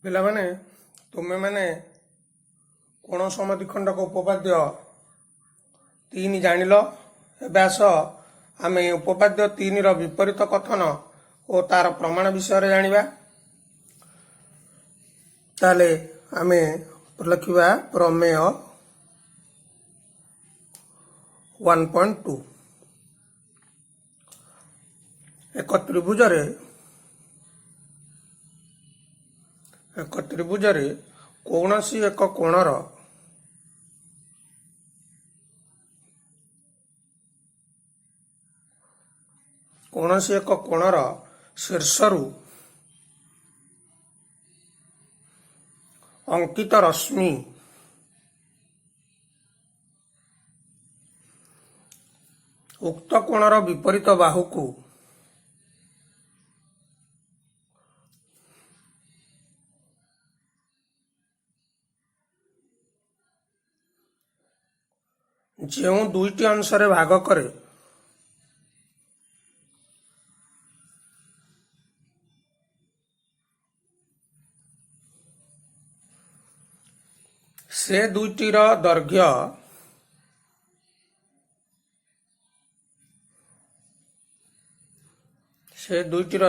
ପିଲାମାନେ ତୁମେମାନେ କୋଣ ସମଦ୍ୱିଖଣ୍ଡକ ଉପପାଦ୍ୟ 3 ଜାଣିଲ। ଏବେ ଆସ ଆମେ ଉପପାଦ୍ୟ 3ର ବିପରୀତ କଥନ ଓ ତାର ପ୍ରମାଣ ବିଷୟରେ ଜାଣିବା। ତାହେଲେ ଆମେ ଲେଖିବା ପ୍ରମେୟ 1.2। ଏକ ତ୍ରିଭୁଜରେ କୌଣସି ଏକ କୋଣର ଶୀର୍ଷରୁ ଅଙ୍କିତ ରଶ୍ମି ଉକ୍ତ କୋଣର ବିପରୀତ ବାହୁକୁ ଯେଉଁ ଦୁଇଟି ଅଂଶରେ ଭାଗ କରେ ସେ ଦୁଇଟିର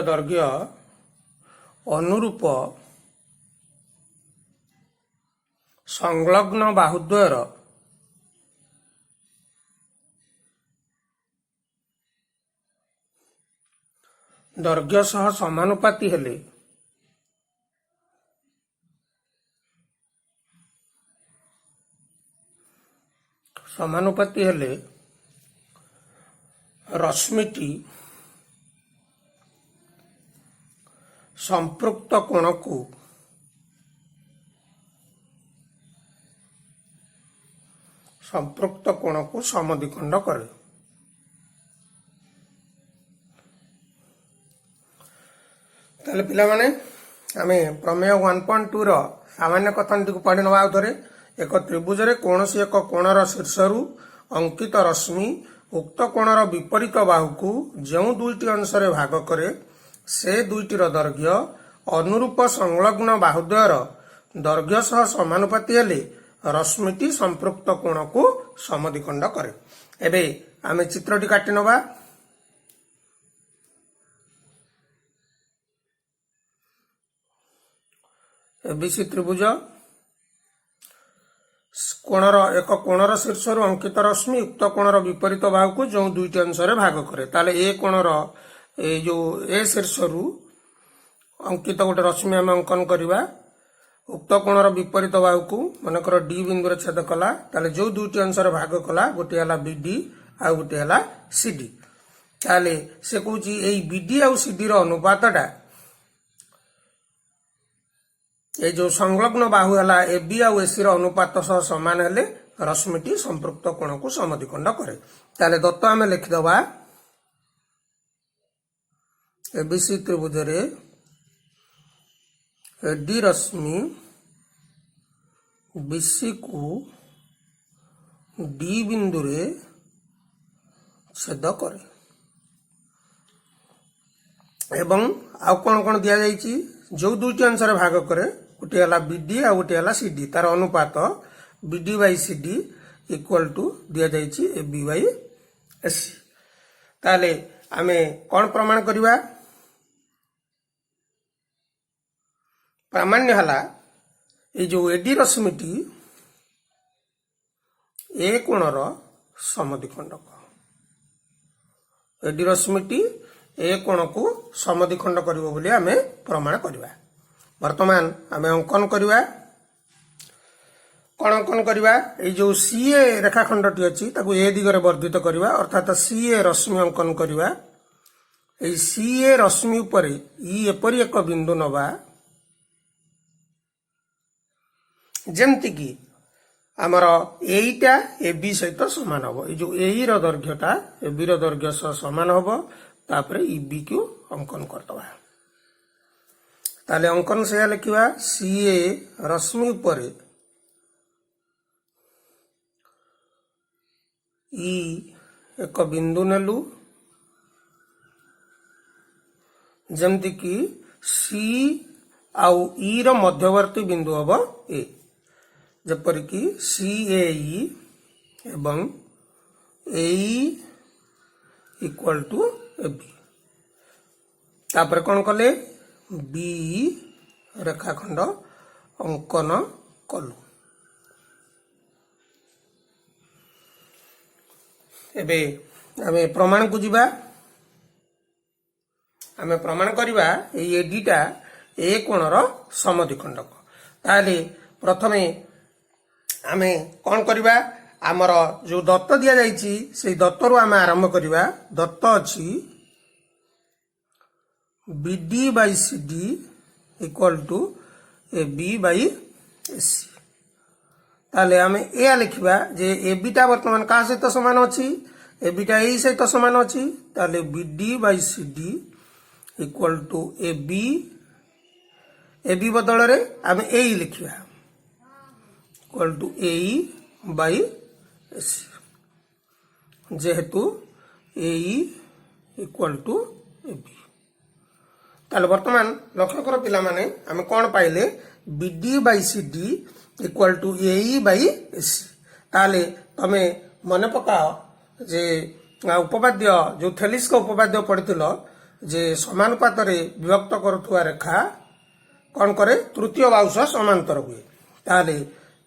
ଦୈର୍ଘ୍ୟ ଅନୁରୂପ ସଂଲଗ୍ନ ବାହୁଦ୍ୱୟର ଦୈର୍ଘ୍ୟ ସହ ସମାନୁପାତି ହେଲେ ରଶ୍ମିଟି ସମ୍ପୃକ୍ତ କୋଣକୁ ସମଦ୍ୱିଖଣ୍ଡ କରେ। ତାହେଲେ ପିଲାମାନେ ଆମେ ପ୍ରମେୟ 1.2ର ସାମାନ୍ୟ କଥନଟିକୁ ପଢ଼ି ନେବା। ଆଉ ଥରେ, ଏକ ତ୍ରିଭୁଜରେ କୌଣସି ଏକ କୋଣର ଶୀର୍ଷରୁ ଅଙ୍କିତ ରଶ୍ମି ଉକ୍ତ କୋଣର ବିପରୀତ ବାହୁକୁ ଯେଉଁ ଦୁଇଟି ଅଂଶରେ ଭାଗ କରେ ସେ ଦୁଇଟିର ଦୈର୍ଘ୍ୟ ଅନୁରୂପ ସଂଲଗ୍ନ ବାହୁଦ୍ୱୟର ଦୈର୍ଘ୍ୟ ସହ ସମାନୁପାତି ହେଲେ ରଶ୍ମିଟି ସମ୍ପୃକ୍ତ କୋଣକୁ ସମଦ୍ୱିଖଣ୍ଡ କରେ। ଏବେ ଆମେ ଚିତ୍ରଟି କାଟି ନେବା। ଏବିସି ତ୍ରିଭୁଜ, ଏକ କୋଣର ଶୀର୍ଷରୁ ଅଙ୍କିତ ରଶ୍ମି ଉକ୍ତ କୋଣର ବିପରୀତ ବାହୁକୁ ଯେଉଁ ଦୁଇଟି ଅଂଶରେ ଭାଗ କରେ। ତାହେଲେ ଏ କୋଣର ଏ ଶୀର୍ଷରୁ ଅଙ୍କିତ ଗୋଟେ ରଶ୍ମି ଆମେ ଅଙ୍କନ କରିବା। ଉକ୍ତ କୋଣର ବିପରୀତ ବାହୁକୁ ମନେକର ଡି ବିନ୍ଦୁରେ ଛେଦ କଲା। ତାହେଲେ ଯେଉଁ ଦୁଇଟି ଅଂଶରେ ଭାଗ କଲା, ଗୋଟିଏ ହେଲା ବିଡି ଆଉ ଗୋଟିଏ ହେଲା ସିଡି। ତାହେଲେ ସେ କହୁଛି ଏଇ ବିଡି ଆଉ ସିଡିର ଅନୁପାତଟା এই ଯେଉଁ ସଂଲଗ୍ନ ବାହୁ ହେଲା এবি ଆଉ ଏସି ର ଅନୁପାତ ସହ ସମାନ ହେଲେ ରଶ୍ମିଟି ସମ୍ପୃକ୍ତ କୋଣକୁ ସମଦ୍ୱିଖଣ୍ଡ କରେ। ତାହେଲେ ଦତ୍ତ ଆମେ ଲେଖିଦେବା, ଏବିସି ତ୍ରିଭୁଜରେ ଏଡି ରଶ୍ମି ବିସି କୁ ଡି ବିନ୍ଦୁରେ ଛେଦ କରେ। ଏବଂ ଆଉ କଣ କଣ ଦିଆଯାଇଛି, ଯେଉଁ ଦୁଇଟି ଅଂଶରେ ଭାଗ କରେ, ଗୋଟିଏ ହେଲା ବିଡି ଆଉ ଗୋଟିଏ ହେଲା ସିଡି, ତାର ଅନୁପାତ BD by CD equal to ଦିଆଯାଇଛି এবি ବାଇ ଏସି। ତାହେଲେ ଆମେ କଣ ପ୍ରମାଣ କରିବା? ପ୍ରାମାଣ୍ୟ ହେଲା ଏଇ ଯୋଉ ଏଡି ରଶ୍ମିଟି ଏ କୋଣର ସମଦ୍ୱିଖଣ୍ଡକ। ଏଡି ରଶ୍ମିଟି ଏ କୋଣକୁ ସମଦ୍ୱିଖଣ୍ଡ କରିବ ବୋଲି ଆମେ ପ୍ରମାଣ କରିବା। ବର୍ତ୍ତମାନ ଆମେ ଅଙ୍କନ କରିବା। କଣ ଅଙ୍କନ କରିବା? ଏଇ ଯୋଉ ସିଏ ରେଖାଖଣ୍ଡଟି ଅଛି ତାକୁ ଏ ଦିଗରେ ବର୍ଦ୍ଧିତ କରିବା, ଅର୍ଥାତ୍ ସିଏ ରଶ୍ମି ଅଙ୍କନ କରିବା। ଏଇ ସିଏ ରଶ୍ମି ଉପରେ ଇ ଏପରି ଏକ ବିନ୍ଦୁ ନବା ଯେମିତିକି ଆମର ଏଇଟା এবি ସହିତ ସମାନ ହବ। ଏଇ ଯୋଉ ଏଇ ର ଦୈର୍ଘ୍ୟଟା এবি ର ଦୈର୍ଘ୍ୟ ସହ ସମାନ ହବ। ତାପରେ ଇବି କୁ ଅଙ୍କନ କରିଦେବା। ତାହେଲେ ଅଙ୍କନ ସେୟା ଲେଖିବା, ସିଏ ରଶ୍ମି ଉପରେ ଇ ଏକ ବିନ୍ଦୁ ନେଲୁ ଯେମିତି କି ସି आउ ई रो मध्यवर्ती बिंदु हम ए जेपरिकी CAE एवं AE इक्वल टू AB तापर कौन कले बी रेखाखंड अंकन कलु एबे आमे प्रमाण को जीवा आमे प्रमाण करिबा एडीटा ए कोणर समद्विखंडक ताले प्रथमे आमे कौन करिबा आमर जो दत्त दिया जाइछि से दत्त रु आमे आरंभ करिबा दत्त अछि BD by CD equal to AB by AC ताले आमे ए लिखिबा जे AB टा वर्तमान का सहित समान अछि AB टा ए सहित समान अछि ताले BD by CD equal to AB बदल रे आमे ए लिखिबा equal to AE by AC जेहेतु AE इक्वल टू AB ताले वर्तमान लक्ष्य कर पिला माने आमे कोन पाइले BD by CD equal to AE by AC ताले तमे मने पकाओ जे उपपाद्य जो थेलिस का उपपाद्य पढ़िथिलो जे समानुपात रे विभक्त करुथुवा रेखा कौन करे तृतीय बाहु सह समांतर हुए ताले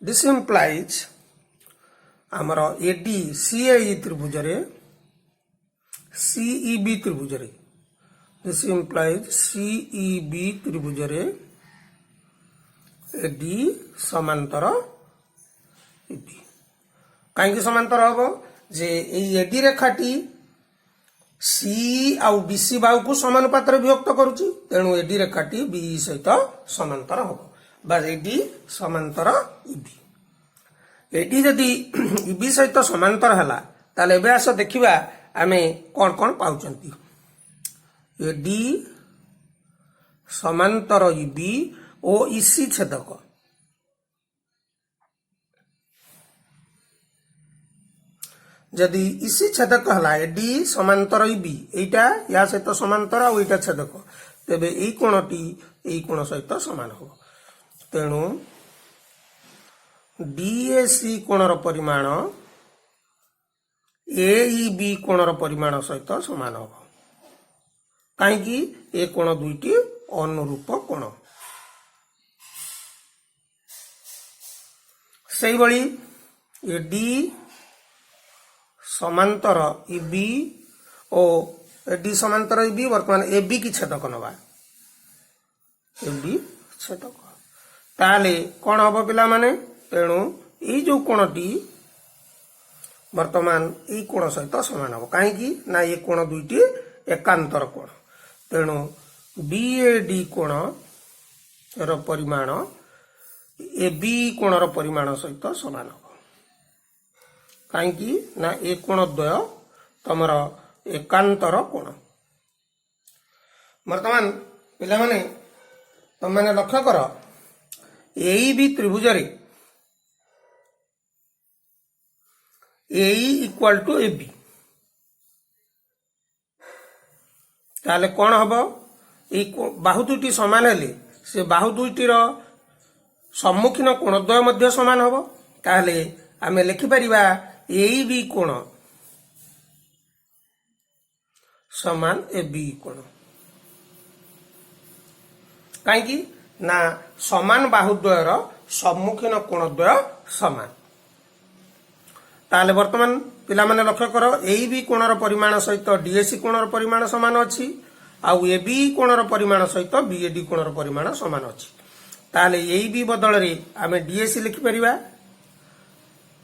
दिस इम्प्लाइज आमर AD CAE त्रिभुज रे CEB त्रिभुज रे दिस इम्प्लाइज CEB त्रिभुज रे AD समांतर EB कहीं समांतर हम जे AD रेखाटी C आउ BC बाहु को समानुपात रे विभक्त करूची तेणु AD रेखाटी BE सहित समांतर हम बा AD समांतर EB AD जदि EB सहित समांतर हला ताले एबे आस देखिबा आमे कोन कोन पाउचंती AD समांतर EB ओ EC छेदक जदि इसी छेदक हला AD समांतर EB एटा या सहित समांतर आ एटा छेदक तेबे एई कोणटी एई कोण सहित समान हो तेणु DAC कोणर परिमाण AEB कोणर परिमाण सहित समान हो काहे कि ए कोण दुईटी अनुरूप कोण सेही बळी AD समांतर EB ओ AD समांतर EB वर्तमान AB की छेदक नवा AB छेदक ताले कोन हबो पिला माने तेणु ए जो कोणटी वर्तमान ए कोण सहित समान हबो काहे कि ना ए कोण दुईटी एकांतर कोण तेणु BAD कोण र परिमाण AB कोण र परिमाण सहित समान हबो काहे ना ए कोण द्वय तमर एकांतर कोण वर्तमान पिला माने तुम माने लक्ष्य कर AEB त्रिभुज रे AE इक्वल टू AB ताले कोण हबो ए बाहु दुईटी समान हेले से बाहु दुईटी रो सम्मुखीन कोण द्वय मध्य समान हबो ताले आमे लिखि परिबा AEB कोण समान AB कोण काहे ना समान बाहुद्वयर सम्मुखीन कोणद्वय समान ताले वर्तमान पिला माने लक्ष्य कर AEB कोणर परिमाण सहित DAC कोणर परिमाण समान अछि आउ AB कोणर परिमाण सहित BAD कोणर परिमाण समान अछि ताले AEB बदल रे आमे DAC लिखि परिबा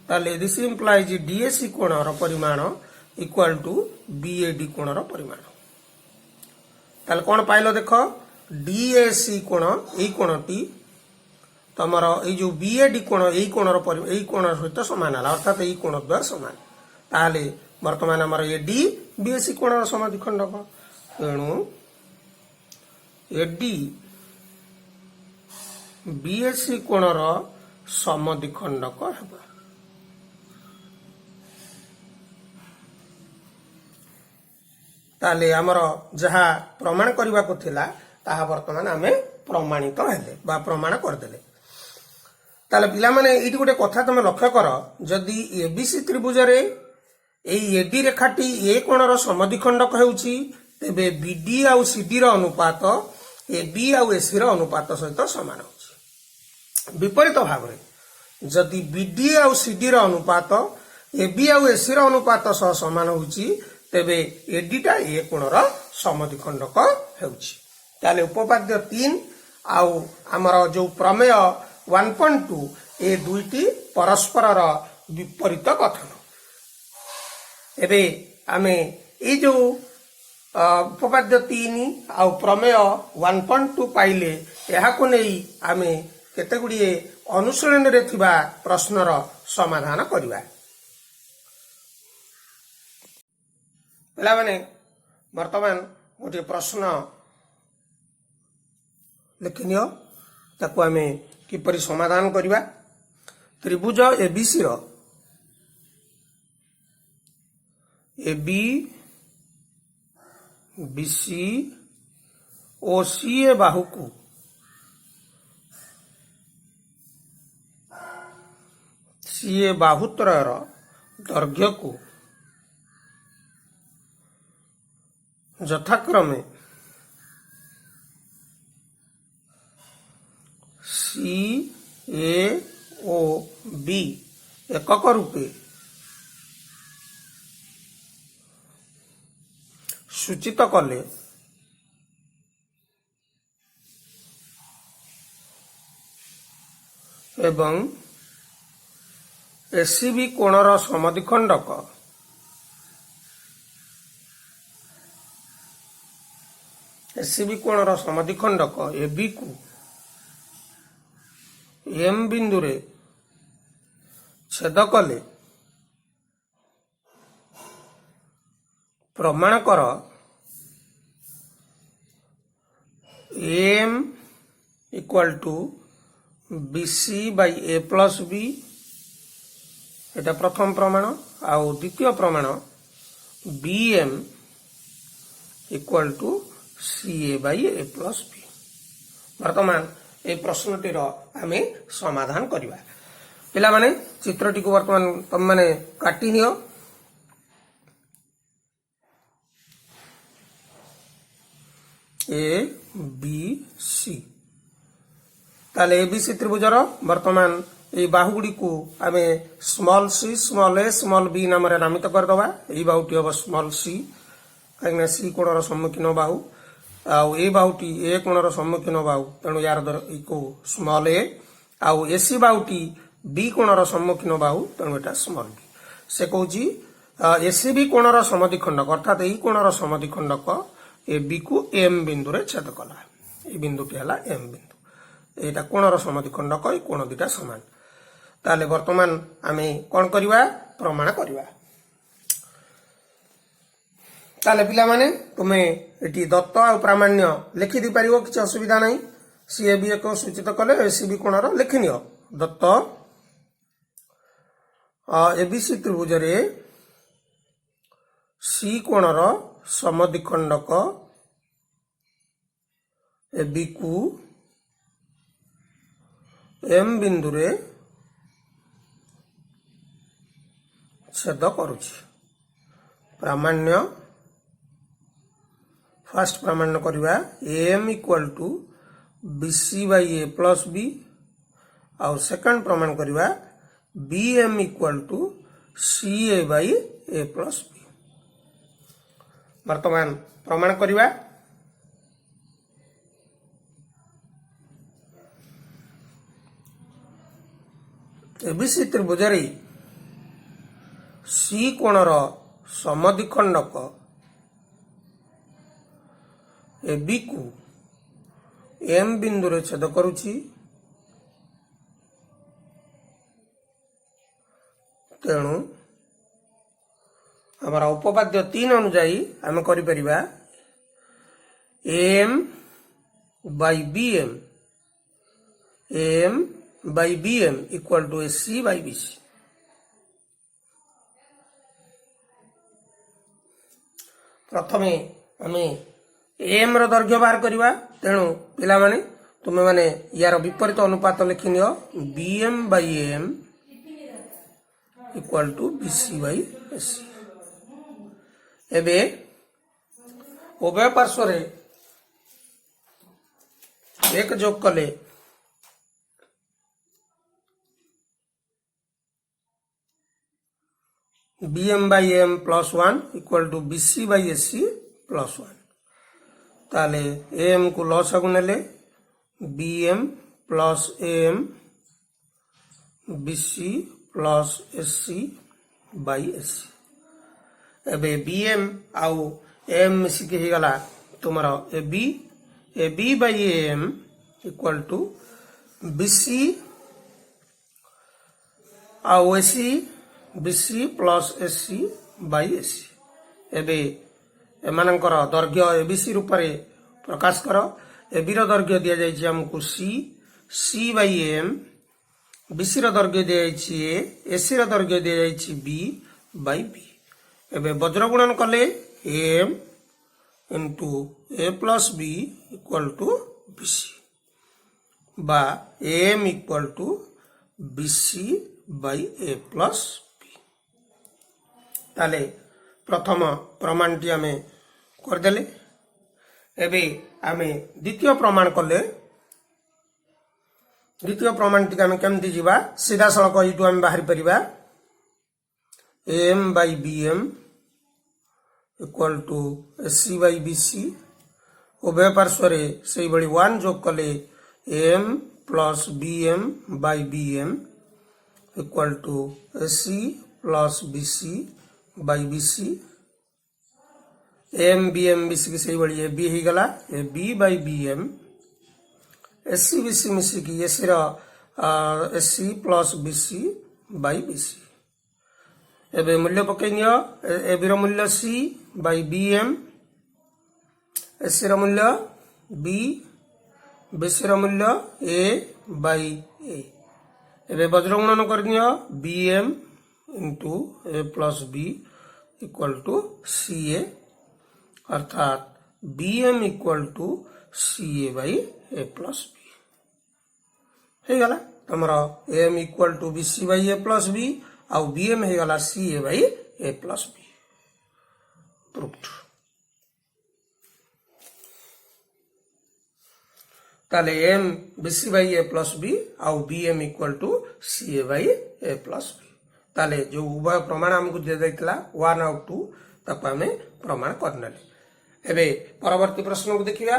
ताले दिस इम्प्लाइज DAC कोणर परिमाण इक्वल टू BAD कोणर परिमाण ताले कोन पाइलो देखो DAC कोण एई कोणटी तमर ए जो BAD कोण एई कोणर एई कोण सहित समान हला अर्थात एई कोण द्वय समान ताले वर्तमान हमर AD BAC कोणर समद्विखंडक तेणु AD BAC कोणर समद्विखंडक हेबा ताले हमर जहा प्रमाण करबा को थिला ताहा वर्तमान आमे प्रमाणित हेले बा प्रमाण करदेले। ताले पिला माने एठी गोटे कथा तुम लक्ष्य कर, जदि एबीसी त्रिभुज रे एडी रेखाटी ए कोणर समद्विखंडक हेउची तेबे बीडी आउ सीडी रो अनुपात एबी आउ एसी रो अनुपात सहित समान होची। विपरीत भाव रे जदि बीडी आउ सीडी रो अनुपात एबी आउ एसी रो अनुपात सह समान होची तेबे एडीटा ए कोणर समद्विखंडक हेउची। ताले उपपाद्य 3 आउ हमर जो प्रमेय 1.2 ए दुईटी परस्पर विपरीत कथन। एबे आमे ए जो उपपाद्य 3 आउ प्रमेय 1.2 पाइले एहाको नेई आमे केते गुडिए अनुशीलन रे थिबा प्रश्नर समाधान करिवा। पिला माने वर्तमान गोटे प्रश्न लिखनियो ताको आमे किपरि समाधान करिवा। त्रिभुज एबीसी रो एबी बीसी ओ सीए बाहु को सीए बाहुत्रयर दैर्घ्य को यथाक्रमे सी ए ओ बी एकक रूपे सूचित कले एवं एसीबी कोणर समद्विखंडक एसीबी कोणर समद्विखंडक एबी को एम बिंदु रे छेद कले प्रमाण कर M equal to BC by A plus B एटा प्रथम प्रमाण। आउ द्वितीय प्रमाण B M equal to C A by A plus B. वर्तमान ए प्रश्नटीर आमे समाधान करिवा। पिला माने चित्रटी को वर्तमान तुम माने काटी नियो। ए बी सी ताले एबीसी त्रिभुजर वर्तमान ए बाहुगुड़ी को आमे स्मॉल सी स्मॉल ए स्मॉल बी नाम रे नामित कर दबा। ए बाहुटी हम स्मॉल सी कहीं सी कोणर सम्मुखीन बाहु आउ ए बाहुटी ए कोणर सम्मुखीन बाहु तेणु यार को स्मॉल ए आउ एसी बाहुटी बी कोणर सम्मुखीन बाहु तेणु एटा स्मॉल बी। से कहूची एसी बी कोणर समद्विखंडक अर्थात ए कोणर समद्विखंडक ए बी को एम बिंदु रे छेद कला। ए बिंदुटी हला एम बिंदु एटा कोणर समद्विखंडक ए कोण दुटा समान। ताले वर्तमान आमे कोन करिवा प्रमाण करिवा। ताले पिला माने तुमे एटी दत्त आ प्रामाण्य लिखि दी परिवो किछ असुविधा नाही। सीएबी को सूचित कले एसीबी कोणर लिखिनियो दत्त एबीसी त्रिभुज रे सी कोणर समद्विखंडक एबी को एम बिंदु रे छेद करुछि। प्रामाण्य फर्स्ट प्रामाण्य करिवा M equal to BC by A plus B और सेकंड प्रमाण करिवा B M equal to C A by A plus B. वर्तमान प्रमाण करिवा। एबीसी त्रिभुज रे सी कोणर समद्विखंडक एबी को एम बिंदु रे छेद करुछि तेणु हमारा उपपाद्य 3 अनुजाई आम करिपरिबा M by B M by B M equal to A C by B C. प्रथमे आम एम रो दैर्घ्य बाहर करिबा तेणु पिला माने तुम्हें माने यार विपरीत अनुपात लिखि नियो BM by AM equal to BC by AC। एबे उभय पार्श्व एक जोग कले BM by AM plus 1 equal to BC by AC plus 1। ताले AM को लसकु नेले BM plus AM BC plus AC by AC। एबे BM आउ AM मिसिक ही गला तुम्हारा AB by AM equal to BC आउ AC BC plus AC by AC। एबे एमानकर दैर्घ्य ABC रूप में प्रकाश कर। AB रो दैर्घ्य दिया जाइछि हमकु C by AM, BC रो दैर्घ्य दिया जाइछि A, AC रो दैर्घ्य दिया जाइछि B by B। एबे वज्र गुणन कले AM into A plus B equal to BC बा AM equal to BC by A plus B। ताले प्रथम प्रमाणटी आमे करदेले। एबे आमे द्वितीय प्रमाण कले द्वितीय प्रमाणटी आमे केमती जीवा सीधा सड़क इटू आमे बाहरी परिबा AM by BM equal to AC by BC। उभय पार्श्व से बड़ी 1 जोग कले AM plus BM by BM equal to AC plus BC by BC। AM BM BC की सही बड़ी AB ही गला AB by BM AC BC मिसी की AC रा AC plus BC by BC। एबे मूल्य पकैनियो AB रा मूल्य C by BM, AC रा मूल्य B, BC रा मूल्य A by A। एबे वज्र गुणन करनियो BM into A plus B equal to CA अर्थात BM equal to CA by A plus B है गला तमरा AM equal to BC by A plus B आउ BM है गला CA by A plus B proved. ताले AM BC by A plus B आउ BM equal to CA by A plus B। ताले जो उभय प्रमाण हमको दे देइतला 1 और 2 तक हमें प्रमाण करनेले। एबे परवर्ती प्रश्न को देखिया।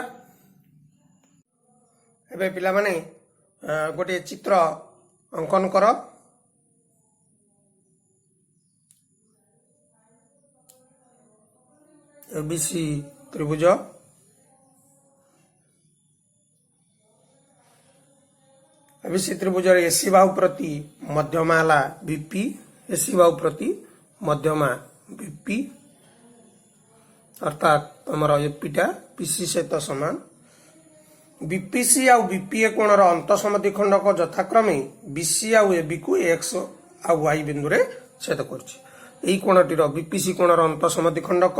एबे पिला माने गोटे चित्र अंकन कर। ABC त्रिभुज ABC त्रिभुज AC बाहु प्रति मध्यमा हला BP, AC बाहु प्रति मध्यमा BP अर्थात हमर एपीटा PC सहित समान। BPC आउ BPA कोणर अंत समद्विखंडक यथाक्रमे BC आउ AB को X आउ Y बिंदु रे छेद करछि। एई कोणटीर BPC कोणर अंत समद्विखंडक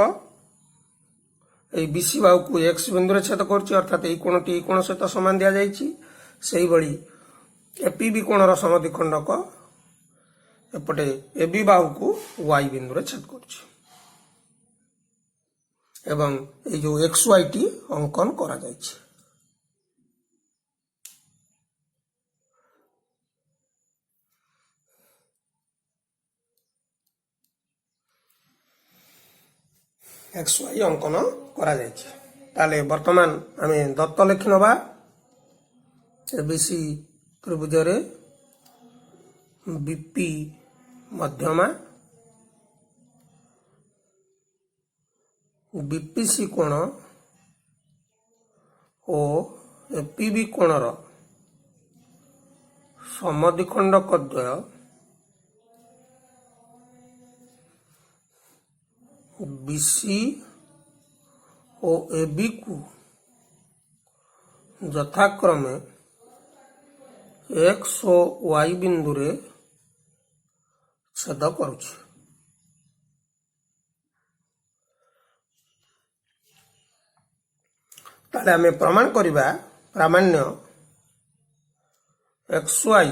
एई BC बाहु को X बिंदु रे छेद करछि अर्थात एई कोणटी एई कोण सहित समान दिया जाइछि। सेही बळी APB कोणर समद्विखंडक एपटे AB बाहु को Y बिंदु रे छेद करछि एवं ए जो XY टी अंकन करा जाइछि। XY अंकन करा जाइछि। ताले वर्तमान आमे दत्त लिखि नबा ABC त्रिभुज रे BP मध्यमा BPC कोण और APB कोणर समद्विखंडक द्वय BC और AB को यथाक्रमे X और Y बिंदु रे छेद करुछि। ताले हमें प्रमाण करिबा प्रामाण्य एक्स वाई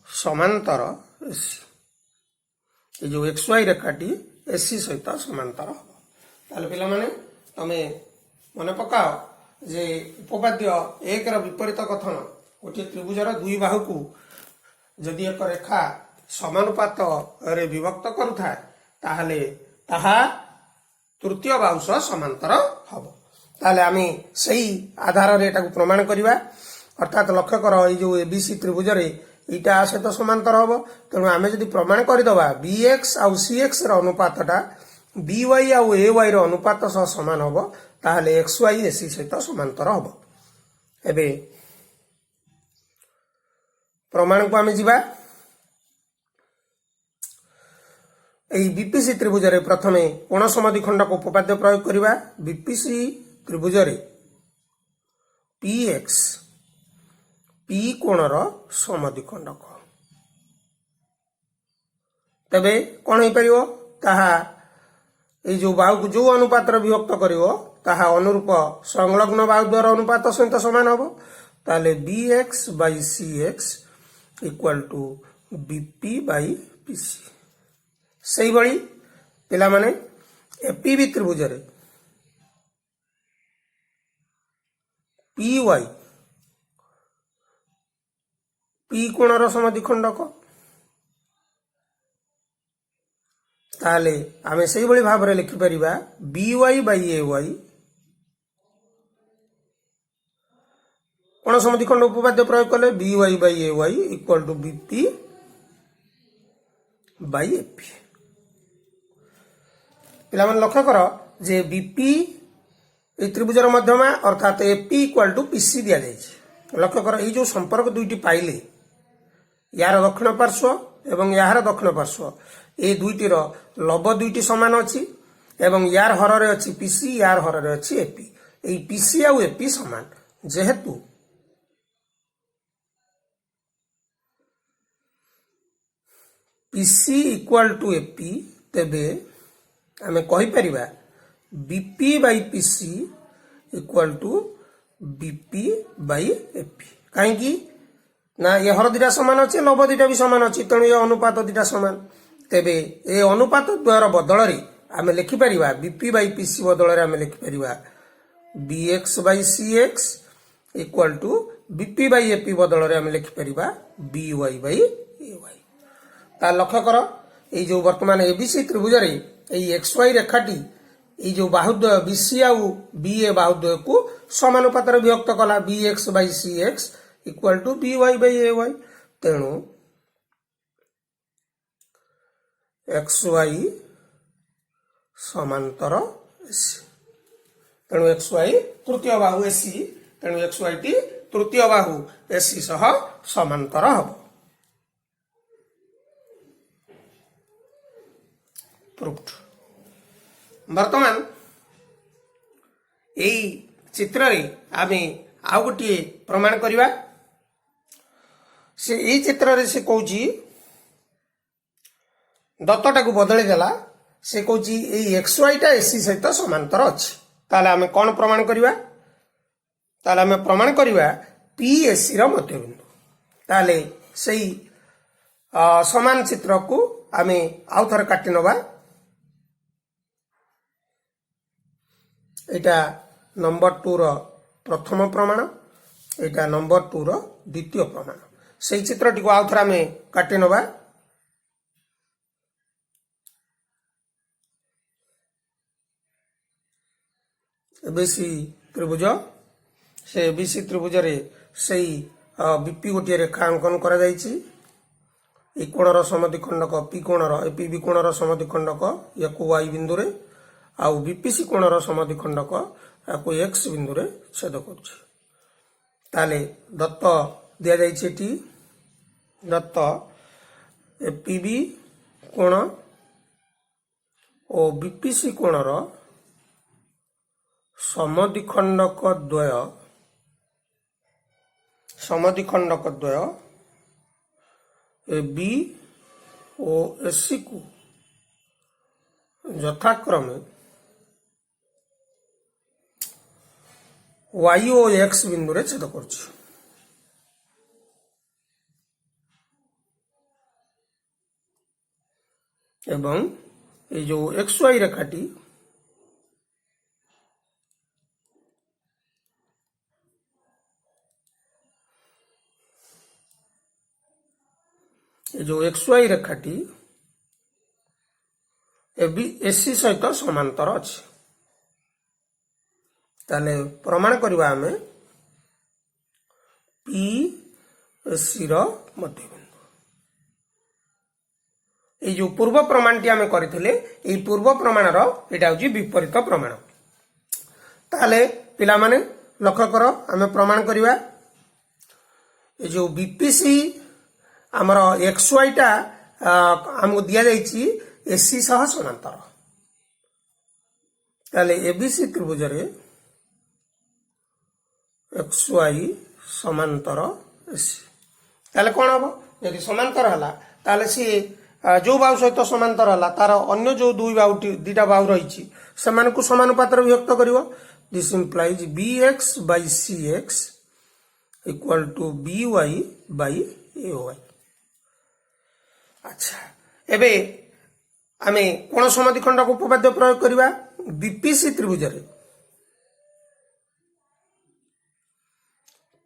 समांतर एसी ये जो एक्स वाई रेखाटी एसी सहित समांतर हम ताले पिला माने तमे मन पकाओ जे उपपाद्य एक विपरीत कथन गोटे त्रिभुजर दुई बाहु को जदि एक रेखा समानुपात रे विभक्त करुथाए ताहले ताहा तृतीय बाहु सह समांतर हम ताहले आमे सही आधार रे एटाକୁ प्रमाण करिवा अर्थात लक्ष्य कर ये जो एबीसी त्रिभुज रे इटा सहित समांतर हम तेणु आमे जदि प्रमाण करदबा बीएक्स आउ सीएक्स र अनुपातटा बीवाई आउ एवाई र अनुपात सह समान हम ताहले एक्स वाई एसी सहित समांतर हम एबे प्रमाण को आमे जिबा एई बीपीसी त्रिभुज रे प्रथमे कोण समद्विखंड को उपपाद्य प्रयोग करिवा बीपीसी त्रिभुज रे पीएक्स पी कोणर समद्विखंडक तबे कोण होई परियो ताहा ए जो बाहु को जो अनुपात रे विभक्त करिवो ताहा अनुरूप संलग्न बाहु द्वारा अनुपात सहित समान हबो ताले BX by CX equal to BP by PC सही बड़ी पिला माने एपीबी त्रिभुज रे पी वाई पी कोणर समद्विखंडक ताले आमे सही बड़ी भाव रे लिखि परिबा B Y by A Y कोण समद्विखंड उपपाद्य प्रयोग कले B Y by A Y equal to BP by AP पिला मन लक्ष्य कर जे बीपी ए त्रिभुजर मध्यमा अर्थात एपी इक्वल टू पीसी दिया जाइए लक्ष्य कर ये जो संपर्क दुईटी पाइले यार दक्षिण पार्श्व एवं यार दक्षिण पार्श्व ए दुईटीर लब दुईटी समान अच्छी एवं यार हर अच्छी पीसी यार हर अच्छी एपी ए पीसी आउ एपी समान जेहेतु पीसी इक्वल टू एपी तेबे आमे कहि परिबा BP by PC equal to BP by AP कहीं ना ये हर दुटा सामान अच्छे लब दुटा भी सामान अच्छी तेणु ये अनुपात दुटा सामान तेबे ए अनुपात द्वारा बदल रे आमे लिखि परिबा बीपी बाई पीसी बदल रे आमे लिखि परिबा BX by CX equal to BP by AP बदल रे आमे लिखि परिबा बीवाई बाई एवाई ता लक्ष्य कर ए जो वर्तमान एबीसी त्रिभुज रे एई एक्स वाई रेखाटी ये जो बाहुद्वय बीसी आउ बीए बाहुद्वय को समानुपात रे विभक्त कला BX by CX equal to BY by AY तेणु एक्स वाई समांतर एसी तेणु एक्स वाई तृतीय बाहु एसी तेणु एक्स वाई टी तृतीय बाहु एसी सह समांतर हब प्रूफ्ड वर्तमान यही चित्र रे आमे आउ गोटे प्रमाण करिवा से यही चित्र रे से कहूची दत्तटा को बदली देला से कहूची एई एक्स वाई टा एसी सहित समांतर अछि ताले आमे कोन प्रमाण करिवा ताले आमे प्रमाण करिवा पी एसी रो मध्यबिंदु ताले सेई समान चित्र को आमे आउ थर काटि नबा एटा नंबर 2 रो प्रथम प्रमाण एटा नंबर 2 रो द्वितीय प्रमाण से चित्रटी को आउ थरा में काटि नबा एबीसी त्रिभुज से एबीसी त्रिभुज रे सेई बीपी गोटे रेखा अंकन करा जायछि ए कोणर समद्विखंडक पी कोणर एपीबी कोणर समद्विखंडक याकु वाई बिंदु रे आउ बीपीसी कोणर समद्विखंडक याकु एक्स बिंदु रे छेद करछि ताले दत्त दिया जायछि टी दत्त एपीबी कोण ओ बीपीसी कोणर समद्विखंडक द्वय ए बी ओ एसी को यथाक्रमे वाई ओ एक्स बिंदु रे छेद करछि एवं ये जो XY रेखाटी ये जो XY रेखाटी AC सहित समांतर अच्छी ताले प्रमाण करवा आमे PAC रो मध्यबिंदु ये जो पूर्व प्रमाण टी आमे करथिले ये पूर्व प्रमाण रो एटा होची विपरीत प्रमाण ताले पिला माने लक्ष्य करो आमे प्रमाण करवा ये जो BPC हमर XY टा हमको दिया जाइछि AC सह समांतर ताले ABC त्रिभुज रे XY समांतर AC ताले कोन हबो यदि समांतर हला ताले सी जो बाहु सहित समांतर हला तार अन्य जो दुई बाहु दीटा बाहु रहिछि समान को समानुपातर विभक्त करिवो this implies BX by CX equal to BY by AY अच्छा एबे आमे कोन समद्विखंड को उपपाद्य प्रयोग करिवा BPC त्रिभुज रे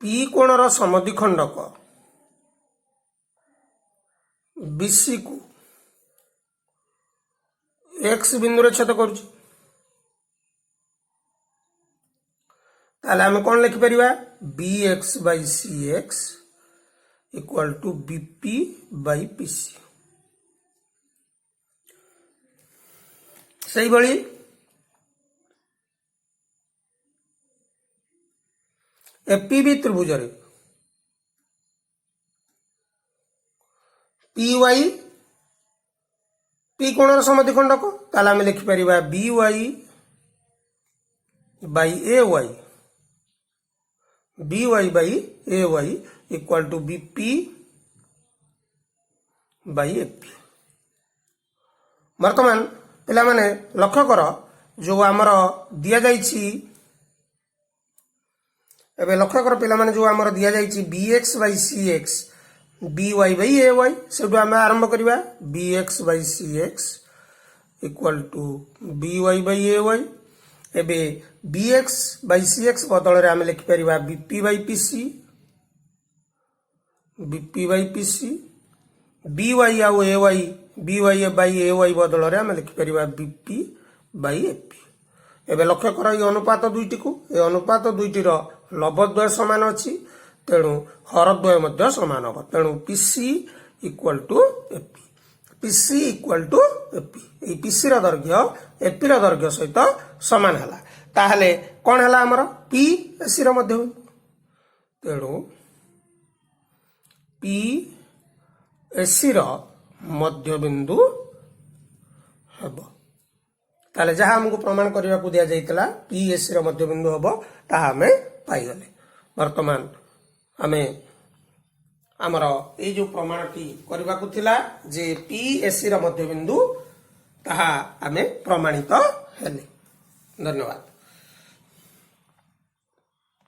P कोण रो समद्विखंडक BC को X बिंदु रे छेद करूछि ताले हम कोन लिखि परिबा BX by CX equal to BP by PC सही बड़ी FPB त्रिभुज रे PY P कोणर समद्विखंडक ताला हम लिखि परिबा BY by AY BY by AY equal to BP by AP वर्तमान पिला माने लक्ष्य कर जो आमर दिया जाइछि एबे लक्ष्य कर पिला माने जो आमर दिया जाइछि BX by CX BY by AY सेटु हम आरंभ करिवा BX by CX equal to BY by AY एबे BX by CX बदल रे हम लिखि परिबा BP by PC BP by PC BY आउ AY BY by AY बदल रे हम लिखि परिबा BP by AP एबे लक्ष्य कर ये अनुपात दुईटी को ए अनुपात दुईटी रो लबद्वय समान अछि तेणु हरद्वय मध्य समान हो तेणु PC equal to AP PC equal to AP ए PC रो दैर्घ्य AP रो दैर्घ्य सहित समान हला ताहले कोन हला हमर PAC रो मध्य तेणु PAC रो मध्य बिंदु हबो ताले जहा हमको प्रमाण करबा को दिया जाइतला PAC रो मध्य बिंदु हबो ता हमें पाई गले वर्तमान हमें हमर ए जो प्रमाण टी करबा को थिला जे PAC रो मध्य बिंदु ताहा हमें प्रमाणित हेले धन्यवाद।